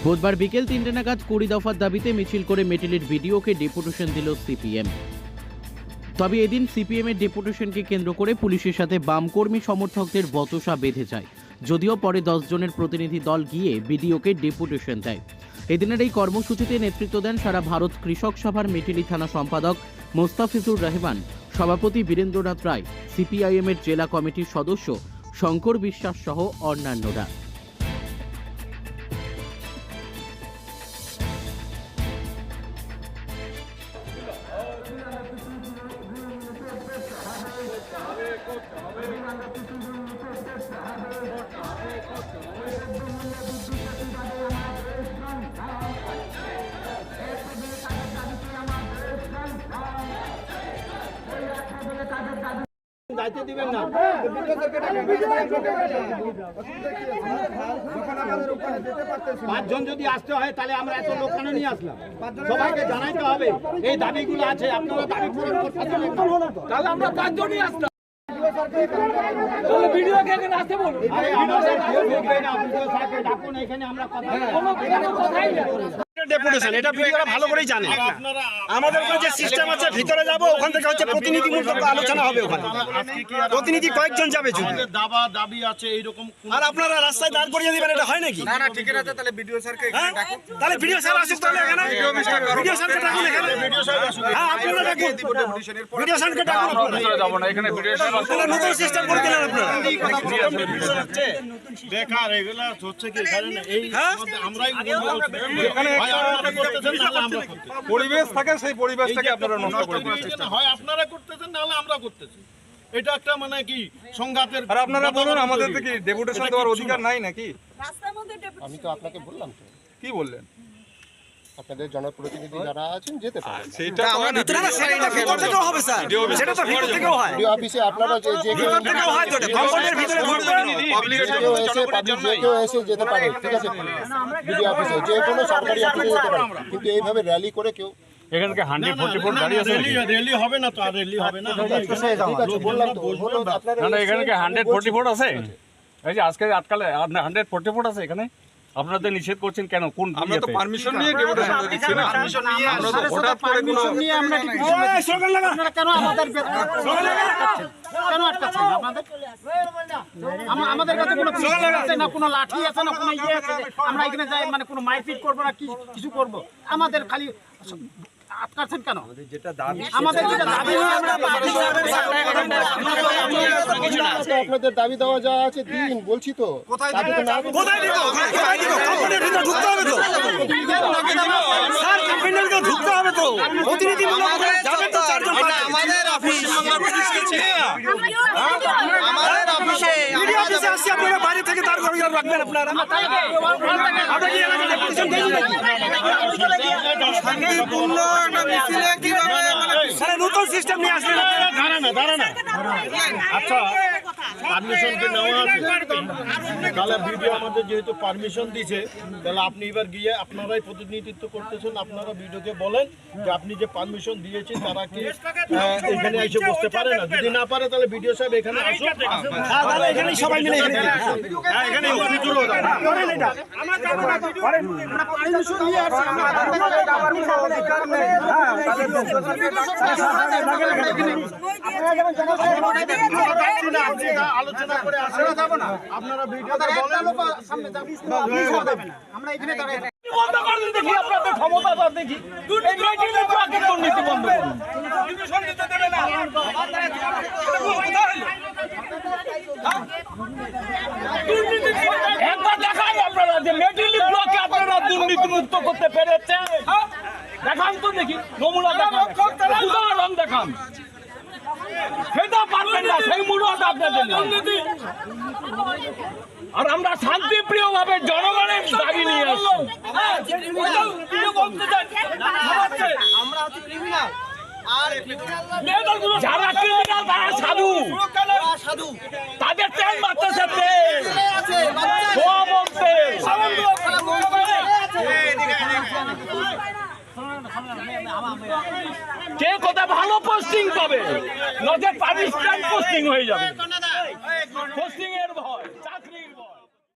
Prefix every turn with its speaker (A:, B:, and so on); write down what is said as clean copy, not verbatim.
A: বুধবার বিকেল ৩টে নাগাদ ২০ দফার দাবিতে মিছিল করে মেটেলির ভিডিওকে ডেপুটেশন দিল সিপিএম। তবে এদিন সিপিএম এর ডেপুটেশনকে কেন্দ্র করে পুলিশের সাথে বাম কর্মী সমর্থকদের বচসা বেঁধে যায়, যদিও পরে 10 জনের প্রতিনিধি দল গিয়ে বিডিওকে ডেপুটেশন দেয়। এদিনের এই কর্মসূচিতে নেতৃত্ব দেন সারা ভারত কৃষক সভার মেটেলি থানা সম্পাদক মোস্তাফিজুর রহমান, সভাপতি বীরেন্দ্রনাথ রায়, সিপিআইএম এর জেলা কমিটির সদস্য শঙ্কর বিশ্বাস সহ অন্যান্যরা।
B: যাইতে দিবেন না। পাঁচজন যদি আসতে হয় তাহলে আমরা এত লোক কেন নিয়ে আসলাম? সবাইকে জানাইতে হবে এই দাবিগুলো আছে, আপনারা দাবি পূরণ করতে হবে। তাহলে আমরা পাঁচজনই আসলাম।
C: ডেপুটেশন এটা ভিডিওরা ভালো করেই জানে। আমাদের ওখানে যে সিস্টেম আছে ভিতরে যাব, ওখান থেকে হচ্ছে প্রতিনিধিমূলক আলোচনা হবে। ওখানে প্রতিনিধি কয়েকজন যাবে,
B: দাবি আছে এইরকম।
C: আর আপনারা রাস্তায় দাঁড় করিয়ে দিবেন, এটা হয় নাকি?
D: না না ঠিক আছে, তাহলে ভিডিও স্যারকে এখানে ডাকুন।
C: তাহলে ভিডিও স্যার আসুক, তাহলে এখানে ভিডিও স্যারকে ডাকুন এখানে। হ্যাঁ আপনারা ডাকুন, ভিডিও স্যারকে ডাকুন। আপনারা যাব না এখানে, ভিডিও স্যার আসলে নতুন সিস্টেম করে দিলেন আপনারা।
B: বেকার এগুলা হচ্ছে কি কারণ এই আমরাই এখানে
D: পরিবেশ থাকে, সেই পরিবেশটাকে আপনারা নষ্ট করে দিচ্ছেন।
B: হয় আপনারা করতেছেন নাহলে আমরা করতেছি। এটা একটা মানে কি সংঘাতের।
D: আর আপনারা বলুন আমাদের কি ডেপুটেশন দেওয়ার অধিকার নাই নাকি?
E: আমি তো আপনাকে বললাম তো।
D: কি বললেন?
E: আপনাদের জনপ্রতিনিধি যারা আছেন যেতে পারেন।
D: সেটা
C: আমরা ভিতরে না, সেটা তো ভিতর থেকেও হবে স্যার, সেটা তো ভিতর থেকেও হয়।
E: ভিডিও অফিসে আপনারা যে
C: ভিতর থেকেও হয়, তো কম্পাউন্ডের ভিতরে ঢুকবে।
E: পাবলিক কেউ এসে যেতে পারে, ঠিক আছে? ভিডিও অফিসে যে কোনো সরকারি অফিসে যেতে পারে, কিন্তু এইভাবে র্যালি করে কেউ
F: এখানকে 144 গাড়ি আছে,
B: র্যালি হবে না তো। আর র্যালি হবে না,
E: ঠিক আছে বললাম তো।
F: না এখানকে 144 আছে। এই যে আজকে আটকালে 144 আছে এখানে, আপনাদের নিষেধ করছেন কেন? কোন
D: আমরা তো পারমিশন নিয়ে ডেপুটেশন দিচ্ছি না। আমরা তো হঠাৎ করে কোনো
B: নিয়ে আমরা
C: স্লোগান লাগা।
B: আপনারা কেন আমাদের কেন আটকাচ্ছেন? আমাদের কাছে কোনো পিস্তল আছে না, কোনো লাঠি আছে না, কোনো ইয়ে আছে আমরা এখানে যাই মানে কোনো মারপিট করবো না, কিছু করবো? আমাদের খালি আটকাচ্ছেন কেন? আমাদের যেটা দাবি
E: আপনাদের দাবি দেওয়া যা আছে দিন, বলছি তো।
C: কোথায় দিব? কোথায় দিব? কম্পাউন্ডের ভিতরে ঢুকতে হবে তো স্যার, কম্পাউন্ডের ভিতরে ঢুকতে হবে তো। প্রতিনিধিমূলক যাবে তো চারজন। আমাদের অফিসে ভিডিও অফিসে আসছে, আপনারা বাইরে থেকে তার ঘরে রাখবেন। আপনারা আপনারা কি এলাকায় ডেপুটেশন দেন নাকি? শান্তিপূর্ণ একটা মিছিলে কিভাবে মানে নতুন সিস্টেম নিয়ে আসলেন?
B: দাঁড়ানা। আচ্ছা, পারমিশন কি নেওয়া আছে? তাহলে ভিডিও আমাদের যেহেতু পারমিশন দিয়েছে, তাহলে আপনি এবার গিয়ে আপনারাই প্রতিনিধিত্ব করতেছেন। আপনারা ভিডিওকে বলেন যে আপনি যে পারমিশন দিয়েছেন তারা কি এখানে এসে বসতে পারে না? যদি না পারে তাহলে ভিডিও সাহেব এখানে আসুন।
C: তাহলে এখানে সবাই মিলে এখানে
B: এখানে আলোচনা করে আসলে যাব না। আপনারা ভিডিওতে বলেন আমরা এখানে দাঁড়াই
C: বন্ধ করুন, দেখি আপনাদের ক্ষমতা দেখি। এই মিটিংয়ে ব্লকের দুর্নীতি বন্ধ করুন। ডিভিশন দিতে দেবে না। একবার দেখাই আপনারা যে মেটেলি ব্লকে আপনারা দুর্নীতি মুক্ত করতে পেরেছেন। দেখান তো দেখি, নমুনা দেখান, উদাহরণ দেখান। সেটা পারবেন না, সেই মূলত আপনাদের দুর্নীতি। আর আমরা শান্তিপ্রিয় ভাবে জনগণের দাবি নিয়ে আসছি। যারা ক্রিমিনাল তারা সাধু, তাদের তেল মারতেছে, তেল কে কোথায় ভালো পোস্টিং পাবে, নজর পাকিস্তান পোস্টিং হয়ে যাবে।